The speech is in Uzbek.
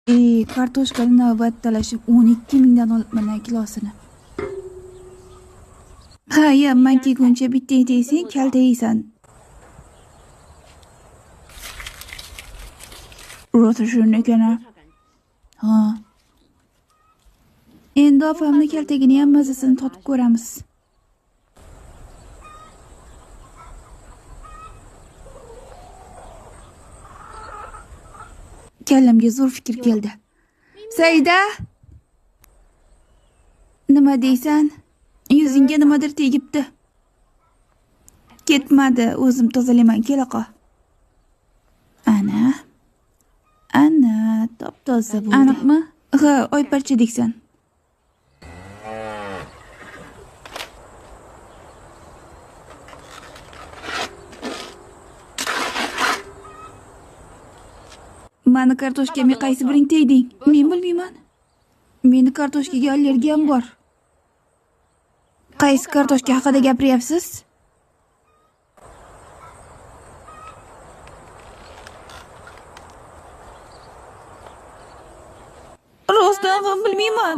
Kartoshkani navbatdalashib 12 mingdan olibman kilosini. Ha, man kelguncha bitta yeysan, kalta yeysan. Rosa shuni ekan. Ha. Endi opamni kaltagini ham mazasini totib ko'ramiz. Kallamga zo'r fikr keldi. Saida, nima deysan? Yuzingga nimadir tegibdi. Ketmadi, o'zim tozalayman, kela qol. Ana, top-toza bo'ldi. Aniqmi? Ha, oyparchadeksan. Mani kartoshkamga qaysi biring tegding? Men bilmayman. Meni kartoshkaga allergiyam bor. Qaysi kartoshka haqida gapiryapsiz? Rostdan ham bilmayman.